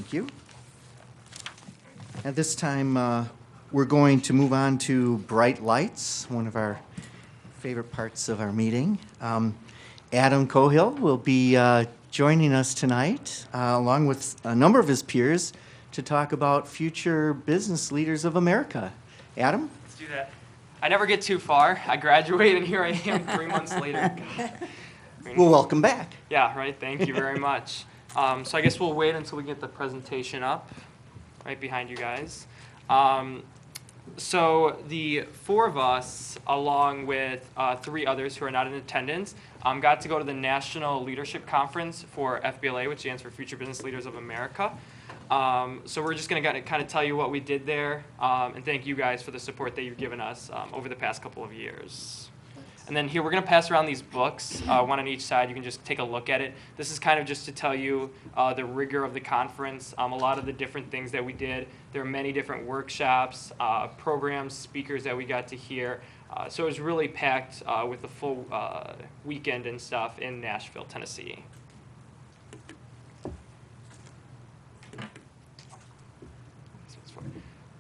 Thank you. At this time, we're going to move on to bright lights, one of our favorite parts of our meeting. Adam Cohill will be joining us tonight, along with a number of his peers, to talk about future business leaders of America. Adam? Let's do that. I never get too far. I graduate, and here I am 3 months later. Well, welcome back. Yeah, right. Thank you very much. So I guess we'll wait until we get the presentation up right behind you guys. So the four of us, along with 3 others who are not in attendance, got to go to the National Leadership Conference for FBLA, which stands for Future Business Leaders of America. So we're just going to kind of tell you what we did there, and thank you guys for the support that you've given us over the past couple of years. And then here we're going to pass around these books, one on each side. You can just take a look at it. This is kind of just to tell you the rigor of the conference, a lot of the different things that we did. There are many different workshops, programs, speakers that we got to hear. So it was really packed with the full weekend and stuff in Nashville, Tennessee.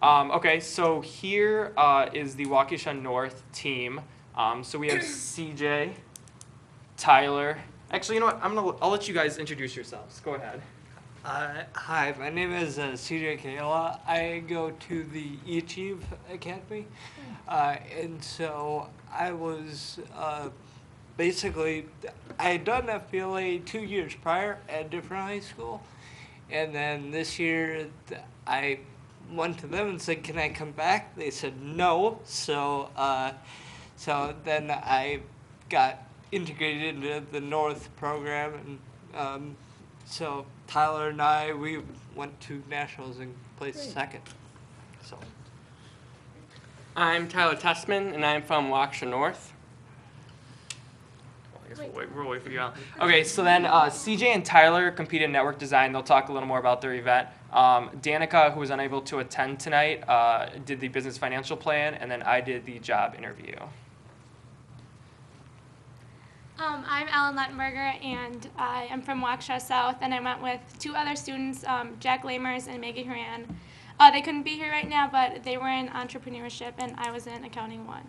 Okay, so here is the Waukesha North team. So we have CJ, Tyler. Actually, you know what? I'll let you guys introduce yourselves. Go ahead. Hi, my name is CJ Kayla. I go to the Achieve Academy. And so I was basically, I had done FBLA 2 years prior at a different high school. And then this year I went to them and said, can I come back? They said no. So then I got integrated into the North program, and so Tyler and I, we went to nationals and placed second. So I'm Tyler Tessman, and I'm from Waukesha North. I guess we'll wait for you. Okay, so then CJ and Tyler competed in network design. They'll talk a little more about their event. Danica, who was unable to attend tonight, did the business financial plan, and then I did the job interview. I'm Ellen Luttenberger, and I am from Waukesha South, and I went with 2 other students, Jack Lamers and Maggie Horan. They couldn't be here right now, but they were in entrepreneurship, and I was in accounting 1.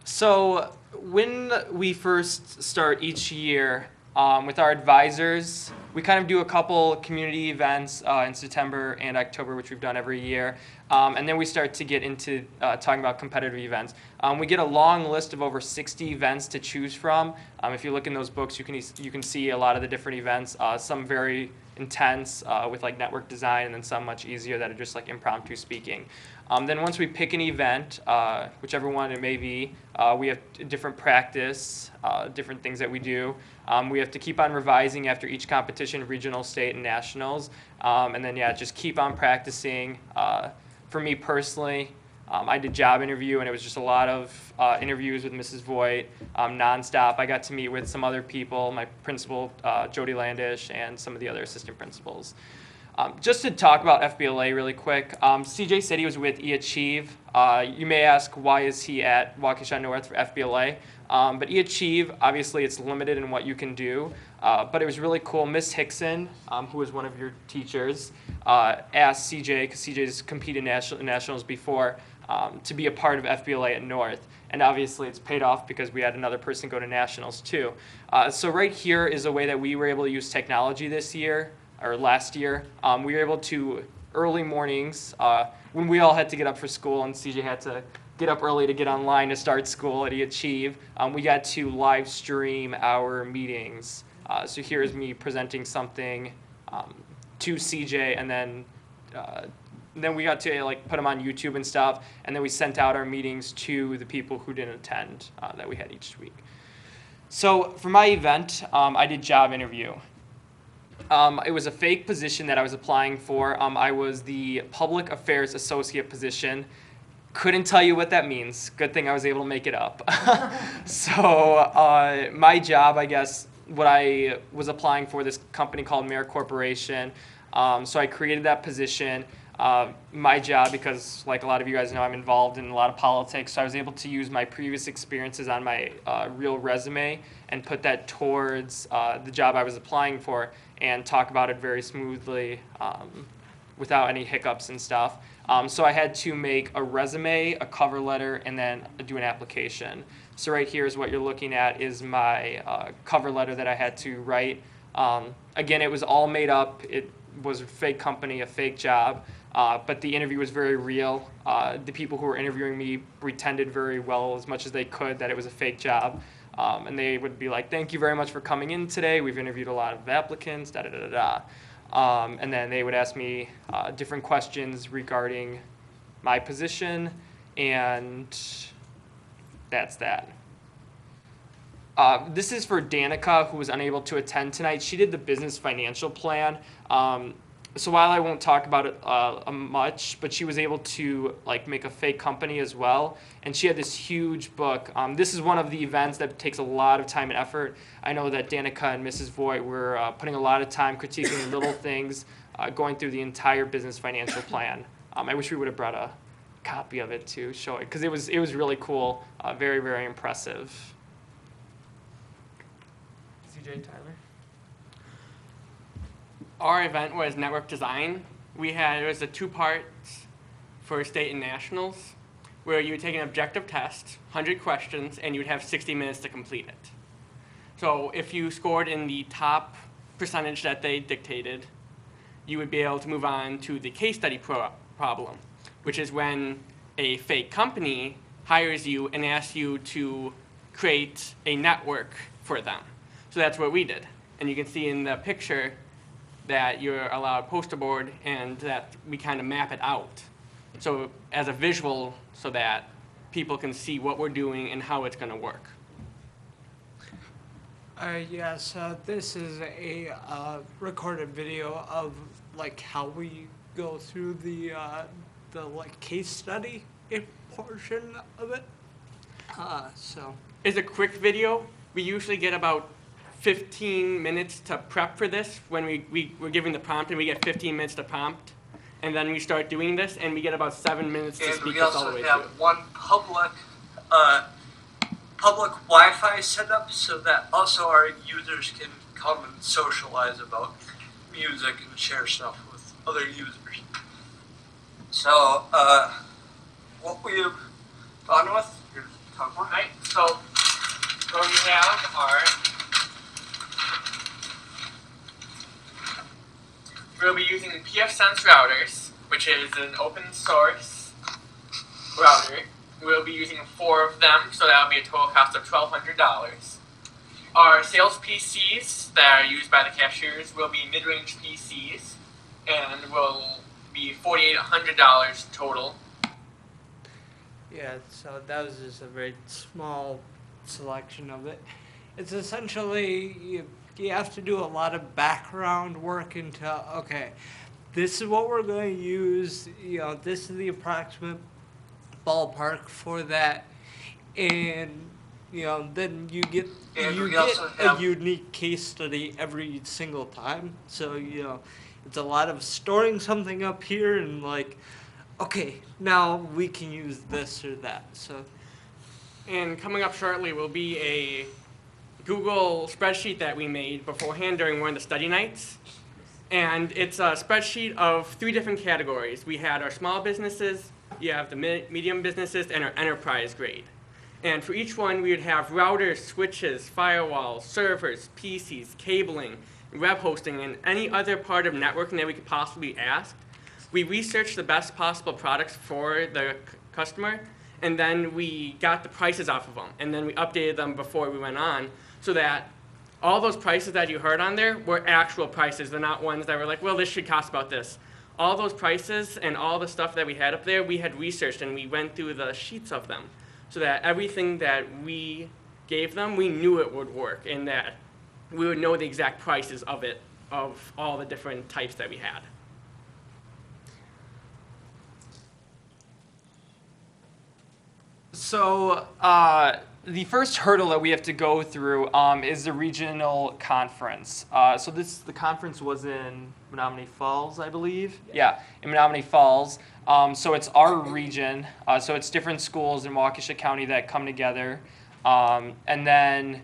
So when we first start each year with our advisors, we kind of do a couple community events in September and October, which we've done every year. And then we start to get into talking about competitive events. We get a long list of over 60 events to choose from. If you look in those books, you can see a lot of the different events, some very intense with like network design, and then some much easier that are just like impromptu speaking. Then once we pick an event, whichever one it may be, we have different practice, different things that we do. We have to keep on revising after each competition, regional, state, and nationals. And then, yeah, just keep on practicing. For me personally, I did job interview, and it was just a lot of interviews with Mrs. Voigt, nonstop. I got to meet with some other people, my principal, Jody Landish, and some of the other assistant principals. Just to talk about FBLA really quick, CJ said he was with eAchieve. You may ask, why is he at Waukesha North for FBLA? But eAchieve, obviously, it's limited in what you can do. But it was really cool. Miss Hickson, who was one of your teachers, asked CJ, because CJ's competed in nationals before, to be a part of FBLA at North. And obviously, it's paid off because we had another person go to nationals, too. So right here is a way that we were able to use technology this year, or last year. We were able to, early mornings, when we all had to get up for school and CJ had to get up early to get online to start school at eAchieve, we got to live stream our meetings. So here's me presenting something to CJ, and then we got to like put them on YouTube and stuff, and then we sent out our meetings to the people who didn't attend that we had each week. So for my event, I did job interview. It was a fake position that I was applying for. I was the Public Affairs Associate position. Couldn't tell you what that means. Good thing I was able to make it up. So my job, I guess, what I was applying for, this company called Mayor Corporation. So I created that position. my job, because like a lot of you guys know, I'm involved in a lot of politics, so I was able to use my previous experiences on my real resume and put that towards the job I was applying for and talk about it very smoothly without any hiccups and stuff. So I had to make a resume, a cover letter, and then do an application. So right here is what you're looking at is my cover letter that I had to write. Again, it was all made up. It was a fake company, a fake job, but the interview was very real. The people who were interviewing me pretended very well as much as they could that it was a fake job. And they would be like, thank you very much for coming in today. We've interviewed a lot of applicants, da-da-da-da-da. And then they would ask me different questions regarding my position, and that's that. This is for Danica, who was unable to attend tonight. She did the business financial plan. So while I won't talk about it much, but she was able to like make a fake company as well. And she had this huge book. This is one of the events that takes a lot of time and effort. I know that Danica and Mrs. Voigt were putting a lot of time critiquing little things, going through the entire business financial plan. I wish we would have brought a copy of it to show it, because it was really cool, very, very impressive. CJ, Tyler? Our event was network design. It was a 2 parts for state and nationals, where you would take an objective test, 100 questions, and you would have 60 minutes to complete it. So if you scored in the top percentage that they dictated, you would be able to move on to the case study problem, which is when a fake company hires you and asks you to create a network for them. So that's what we did. And you can see in the picture that you're allowed poster board and that we kind of map it out. So as a visual so that people can see what we're doing and how it's going to work. Yes, this is a recorded video of like how we go through the like case study portion of it. So It's a quick video. We usually get about 15 minutes to prep for this when we're giving the prompt, and we get 15 minutes to prompt. And then we start doing this, and we get about 7 minutes to speak this all the way through. And we also have one public Wi-Fi set up so that also our users can come and socialize about music and share stuff with other users. So, what we've gone with, here's the top one. Right, so what we have are, we'll be using pfSense routers, which is an open source router. We'll be using 4 of them, so that'll be a total cost of $1,200. Our sales PCs that are used by the cashiers will be mid-range PCs, and will be $4,800 total. Yeah, so that was just a very small selection of it. It's essentially, you have to do a lot of background work into, okay, this is what we're going to use, this is the approximate ballpark for that, and then you get a unique case study every single time. So it's a lot of storing something up here and like, okay, now we can use this or that. So, And coming up shortly will be a Google spreadsheet that we made beforehand during one of the study nights. And it's a spreadsheet of 3 different categories. We had our small businesses, you have the medium businesses, and our enterprise grade. And for each one, we would have routers, switches, firewalls, servers, PCs, cabling, web hosting, and any other part of networking that we could possibly ask. We researched the best possible products for the customer, and then we got the prices off of them, and then we updated them before we went on, so that all those prices that you heard on there were actual prices. They're not ones that were like, well, this should cost about this. All those prices and all the stuff that we had up there, we had researched, and we went through the sheets of them, so that everything that we gave them, we knew it would work, and that we would know the exact prices of it, of all the different types that we had. So the first hurdle that we have to go through is the regional conference. So the conference was in Menominee Falls, I believe. Yeah, in Menominee Falls. So it's our region. So it's different schools in Waukesha County that come together. And then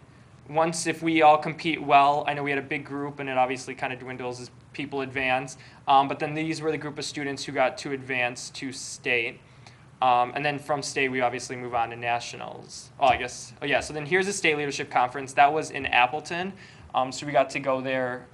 if we all compete well, I know we had a big group and it obviously kind of dwindles as people advance. But then these were the group of students who got to advance to state. And then from state, we obviously move on to nationals. So then here's the state leadership conference. That was in Appleton. So we got to go there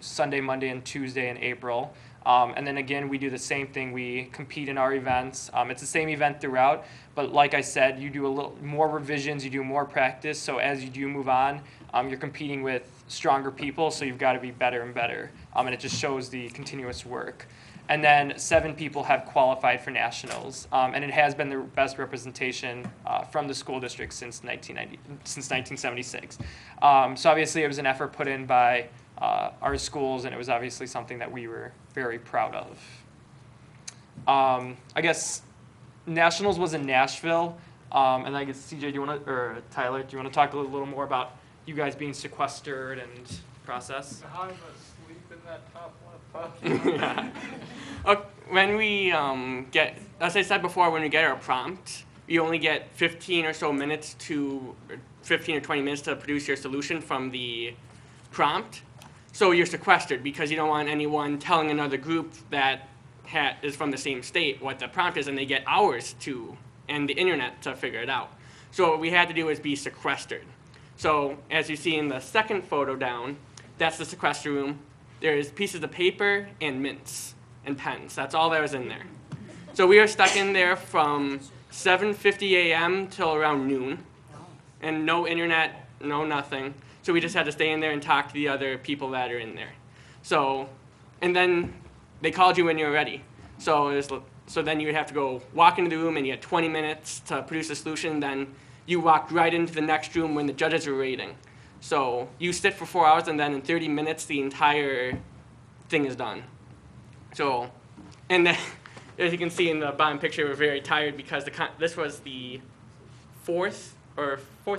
Sunday, Monday, and Tuesday in April. And then again, we do the same thing. We compete in our events. It's the same event throughout, but like I said, you do a little more revisions, you do more practice. So as you do move on, you're competing with stronger people, so you've got to be better and better. And it just shows the continuous work. And then 7 people have qualified for nationals, and it has been the best representation from the school district since 1976. So obviously, it was an effort put in by our schools, and it was obviously something that we were very proud of. I guess nationals was in Nashville, and I guess CJ, or Tyler, do you want to talk a little more about you guys being sequestered and process? I'm asleep in that top left Yeah. When we get, as I said before, when we get our prompt, you only get 15 or 20 minutes to produce your solution from the prompt. So you're sequestered because you don't want anyone telling another group that is from the same state what the prompt is, and they get hours and the internet to figure it out. So what we had to do is be sequestered. So as you see in the second photo down, that's the sequester room. There's pieces of paper and mints and pens. That's all that was in there. So we were stuck in there from 7:50 a.m. till around noon, and no internet, no nothing. So we just had to stay in there and talk to the other people that are in there. So, and then they called you when you were ready. So then you would have to go walk into the room, and you had 20 minutes to produce a solution. Then you walked right into the next room when the judges were rating. So you sit for 4 hours, and then in 30 minutes, the entire thing is done. So, and then, as you can see in the bottom picture, we're very tired because this was the fourth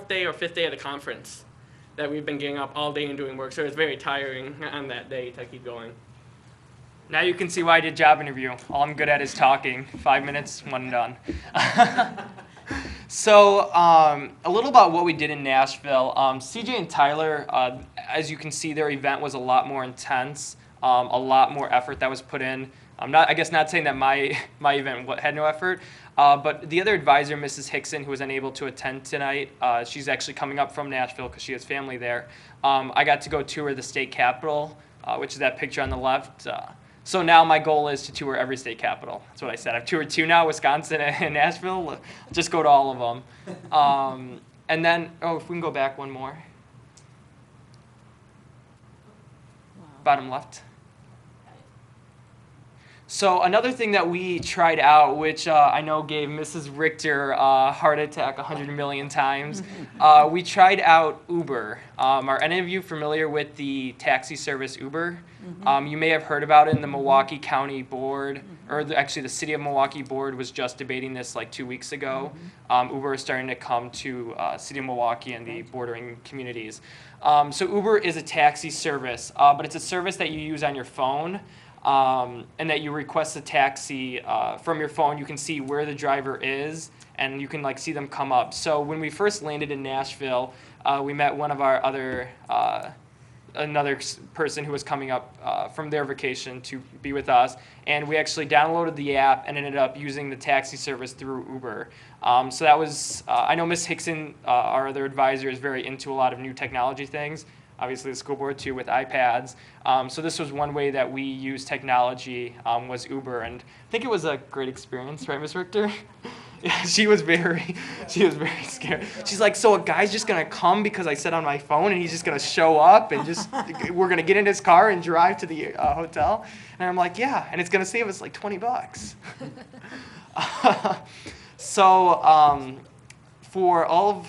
day or fifth day of the conference that we've been getting up all day and doing work. So it's very tiring on that day to keep going. Now you can see why I did job interview. All I'm good at is talking. 5 minutes, one done. So a little about what we did in Nashville. CJ and Tyler, as you can see, their event was a lot more intense, a lot more effort that was put in. Not saying that my event had no effort, but the other advisor, Mrs. Hickson, who was unable to attend tonight, she's actually coming up from Nashville because she has family there. I got to go tour the state capitol, which is that picture on the left. So now my goal is to tour every state capital. That's what I said. I've toured 2 now, Wisconsin and Nashville. Just go to all of them. And then, if we can go back one more. Bottom left. So another thing that we tried out, which I know gave Mrs. Richter a heart attack 100 million times, we tried out Uber. Are any of you familiar with the taxi service Uber? You may have heard about it in the Milwaukee County Board, or actually the City of Milwaukee Board was just debating this like 2 weeks ago. Uber is starting to come to City of Milwaukee and the bordering communities. So Uber is a taxi service, but it's a service that you use on your phone. And that you request a taxi from your phone. You can see where the driver is, and you can see them come up. So when we first landed in Nashville, we met one of our another person who was coming up from their vacation to be with us, and we actually downloaded the app and ended up using the taxi service through Uber. So that was, I know Ms. Hickson, our other advisor, is very into a lot of new technology things. Obviously the school board too with iPads. So this was one way that we use technology was Uber, and I think it was a great experience, right, Ms. Richter? Yeah, she was very scared. She's like, so a guy's just gonna come because I said on my phone, and he's just gonna show up and we're gonna get in his car and drive to the hotel? And I'm like, yeah, and it's gonna save us like $20. So for all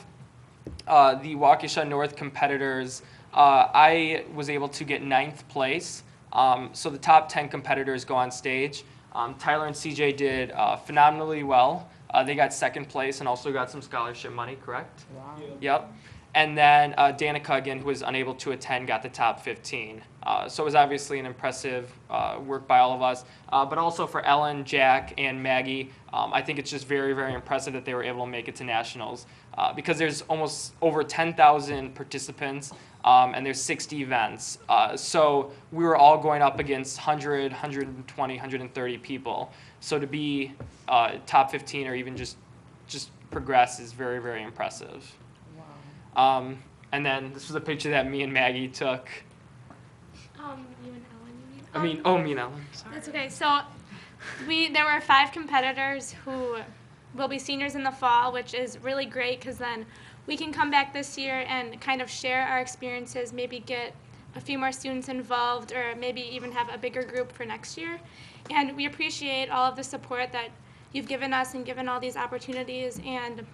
of the Waukesha North competitors, I was able to get 9th place. So the top 10 competitors go on stage. Tyler and CJ did phenomenally well. They got second place and also got some scholarship money, correct? Wow. Yep. And then Danica, again, who was unable to attend, got the top 15. So it was obviously an impressive work by all of us. But also for Ellen, Jack, and Maggie, I think it's just very, very impressive that they were able to make it to nationals. Because there's almost over 10,000 participants, and there's 60 events. So we were all going up against 100, 120, 130 people. So to be top 15 or even just progress is very, very impressive. Wow. And then this was a picture that me and Maggie took. You and Ellen, you mean? Me and Ellen. Sorry. That's okay. So there were 5 competitors who will be seniors in the fall, which is really great because then we can come back this year and kind of share our experiences, maybe get a few more students involved, or maybe even have a bigger group for next year. And we appreciate all of the support that you've given us and given all these opportunities. And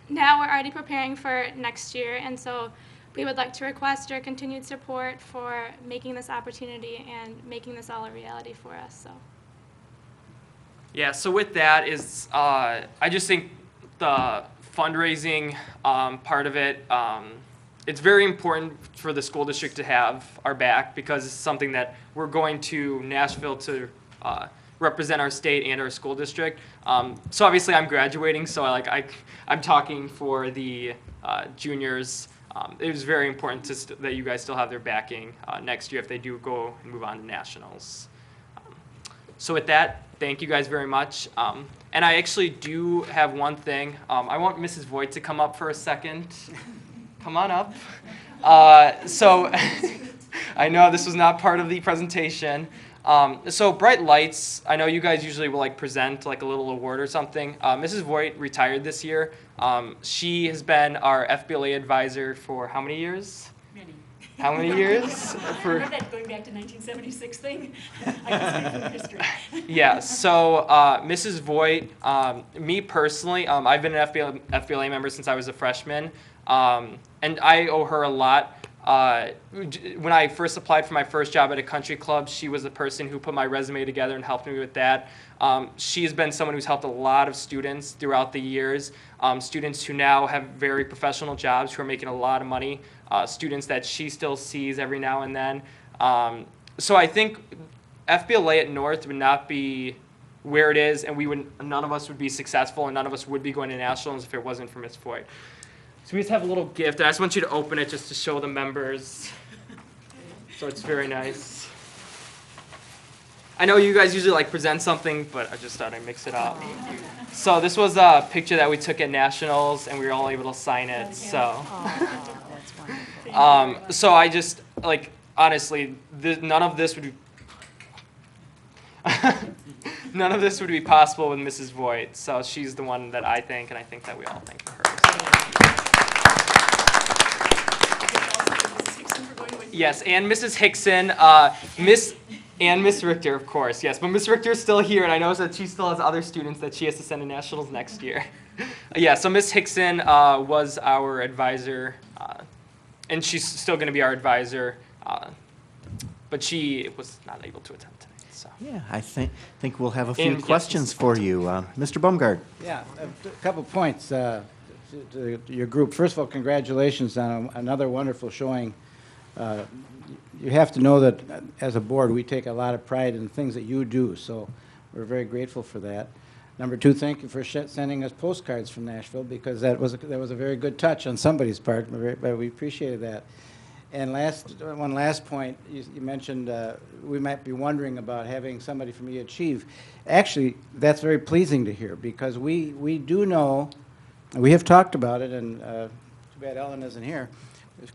now we're already preparing for next year, and so we would like to request your continued support for making this opportunity and making this all a reality for us. So. Yeah, so with that is, I just think the fundraising part of it, it's very important for the school district to have our back because it's something that we're going to Nashville to represent our state and our school district. So obviously I'm graduating, so I'm talking for the juniors. It was very important that you guys still have their backing next year if they do go and move on to nationals. So with that, thank you guys very much. And I actually do have one thing. I want Mrs. Voigt to come up for a second. Come on up. So I know this was not part of the presentation. So Bright Lights, I know you guys usually will present a little award or something. Mrs. Voigt retired this year. She has been our FBLA advisor for how many years? Many. How many years? Remember that going back to 1976 thing? I can speak from history. Yeah, so Mrs. Voigt, me personally, I've been an FBLA member since I was a freshman, and I owe her a lot. When I first applied for my first job at a country club, she was the person who put my resume together and helped me with that. She has been someone who's helped a lot of students throughout the years, students who now have very professional jobs who are making a lot of money, students that she still sees every now and then. So I think FBLA at North would not be where it is, and none of us would be successful, and none of us would be going to nationals if it wasn't for Ms. Voigt. So we just have a little gift, and I just want you to open it just to show the members. So it's very nice. I know you guys usually present something, but I just thought I'd mix it up. So this was a picture that we took at nationals, and we were all able to sign it. So, so I just honestly, none of this would be possible with Mrs. Voigt. So she's the one that I thank, and I think that we all thank her. Yes, and Mrs. Hickson, Miss Richter, of course, yes. But Miss Richter is still here, and I know that she still has other students that she has to send to nationals next year. Yeah, so Miss Hickson was our advisor, and she's still going to be our advisor, but she was not able to attend tonight. So. Yeah, I think we'll have a few questions for you. Mr. Bumgard. Yeah, a couple points to your group. First of all, congratulations on another wonderful showing. You have to know that as a board, we take a lot of pride in the things that you do, so we're very grateful for that. Number two, thank you for sending us postcards from Nashville, because that was a very good touch on somebody's part, but we appreciated that. And one last point, you mentioned we might be wondering about having somebody from eAchieve. Actually, that's very pleasing to hear, because we do know, we have talked about it, and too bad Ellen isn't here.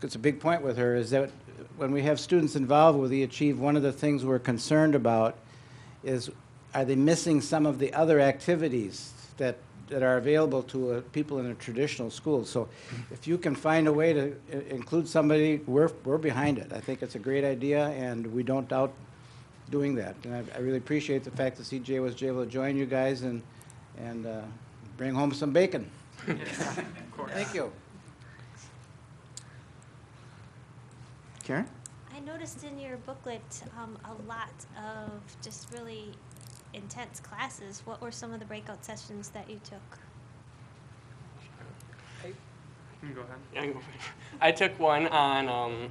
It's a big point with her, is that when we have students involved with eAchieve, one of the things we're concerned about is, are they missing some of the other activities that are available to people in a traditional school? So if you can find a way to include somebody, we're behind it. I think it's a great idea, and we don't doubt doing that. And I really appreciate the fact that CJ was able to join you guys and bring home some bacon. Yeah, of course. Thank you. Karen? I noticed in your booklet a lot of just really intense classes. What were some of the breakout sessions that you took? You can go ahead. Yeah, I can go first. I took one on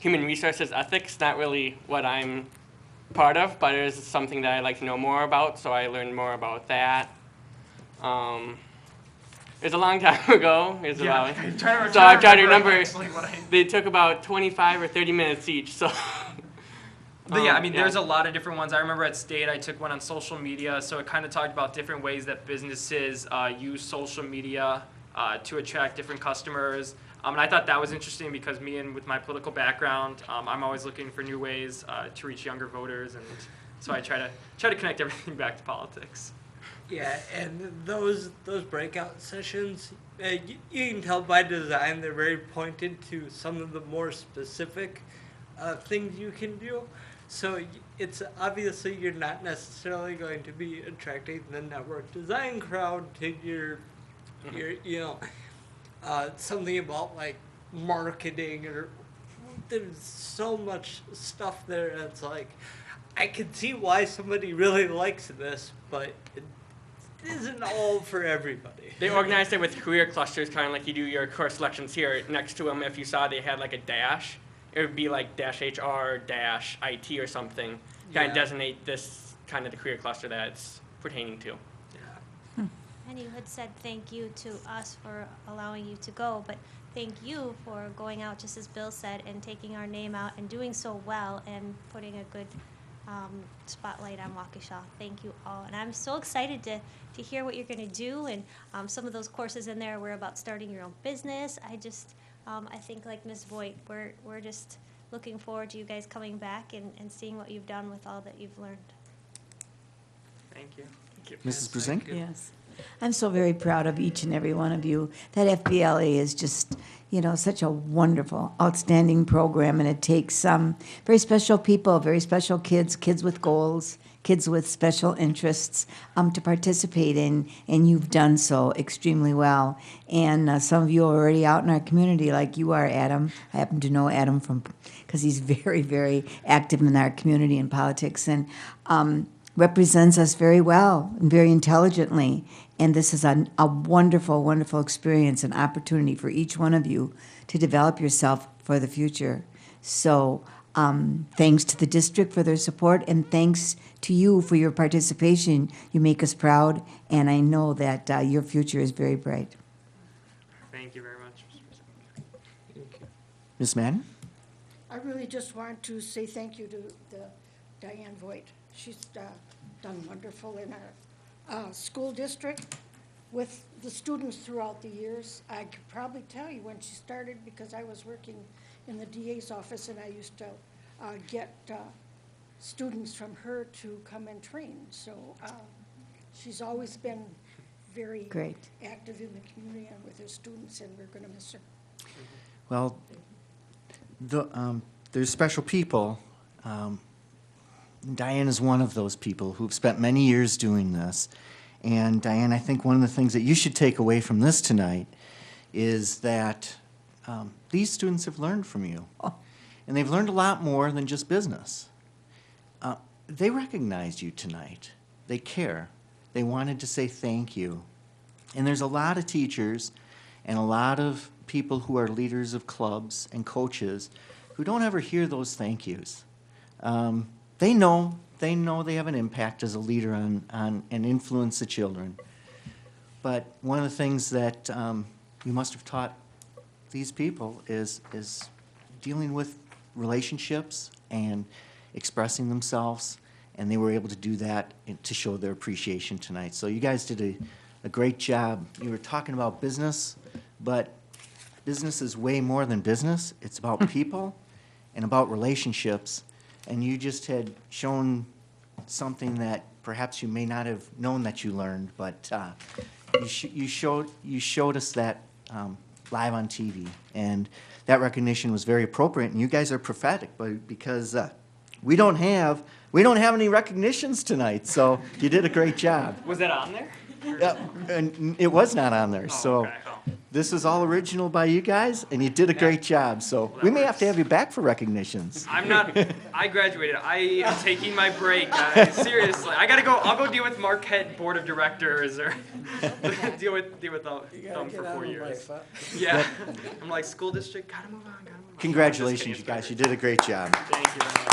human resources ethics. Not really what I'm part of, but it is something that I like to know more about, so I learned more about that. It was a long time ago. It was about, I'm trying to so I'm trying to remember. actually what I. They took about 25 or 30 minutes each, so. But yeah, I mean, Yeah. there's a lot of different ones. I remember at State, I took one on social media, so it kind of talked about different ways that businesses use social media to attract different customers. And I thought that was interesting because me and with my political background, I'm always looking for new ways to reach younger voters, and so I try to connect everything back to politics. Yeah, and those breakout sessions, you can tell by design they're very pointed to some of the more specific things you can do. So it's obviously you're not necessarily going to be attracting the network design crowd to your something about like marketing, or there's so much stuff there. It's like I can see why somebody really likes this, but it isn't all for everybody. They organized it with career clusters, kind of like you do your course selections here. Next to them, if you saw they had like a dash, it would be like dash HR, dash IT or something. Kind of Yeah. designate this kind of the career cluster that it's pertaining to. And you had said thank you to us for allowing you to go, but thank you for going out, just as Bill said, and taking our name out and doing so well and putting a good spotlight on Waukesha. Thank you all. And I'm so excited to hear what you're going to do. And some of those courses in there were about starting your own business. I think like Ms. Voigt, we're just looking forward to you guys coming back and seeing what you've done with all that you've learned. Thank you. Mrs. Brusink? Yes. I'm so very proud of each and every one of you. That FBLA is just, such a wonderful, outstanding program, and it takes some very special people, very special kids with goals, kids with special interests to participate in, and you've done so extremely well. And some of you are already out in our community like you are, Adam. I happen to know Adam because he's very, very active in our community and politics, and represents us very well and very intelligently. And this is a wonderful, wonderful experience and opportunity for each one of you to develop yourself for the future. So thanks to the district for their support, and thanks to you for your participation. You make us proud, and I know that your future is very bright. Thank you very much. Ms. Madden? I really just want to say thank you to Diane Voigt. She's done wonderful in our school district with the students throughout the years. I could probably tell you when she started because I was working in the DA's office, and I used to get students from her to come and train. So she's always been very Great. active in the community and with her students, and we're going to miss her. Well, there's special people. Diane is one of those people who've spent many years doing this. And Diane, I think one of the things that you should take away from this tonight is that these students have learned from you. And they've learned a lot more than just business. They recognized you tonight. They care. They wanted to say thank you. And there's a lot of teachers and a lot of people who are leaders of clubs and coaches who don't ever hear those thank yous. They know they have an impact as a leader on and influence the children. But one of the things that you must have taught these people is dealing with relationships and expressing themselves, and they were able to do that to show their appreciation tonight. So you guys did a great job. You were talking about business, but business is way more than business. It's about people and about relationships. And you just had shown something that perhaps you may not have known that you learned, but you showed us that live on TV, and that recognition was very appropriate. And you guys are prophetic, but because we don't have any recognitions tonight, so you did a great job. Was that on there? And it was not on there, so. Okay. This was all original by you guys, and you did a great job, so we may have to have you back for recognitions. I'm not, I graduated. I am taking my break, guys. Seriously. I gotta go, I'll go deal with Marquette Board of Directors or deal with them for 4 years. Yeah. I'm like, school district, gotta move on, gotta move on. Congratulations, you guys. You did a great job. Thank you very much.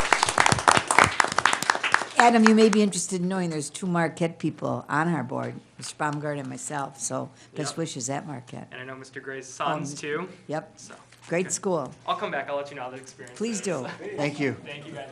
Adam, you may be interested in knowing there's 2 Marquette people on our board, Mr. Baumgart and myself, so best Yep. wishes at Marquette. And I know Mr. Gray's sons too. Yep, So great school. I'll come back. I'll let you know how the experience Please is. do. Thank you. Thank you guys.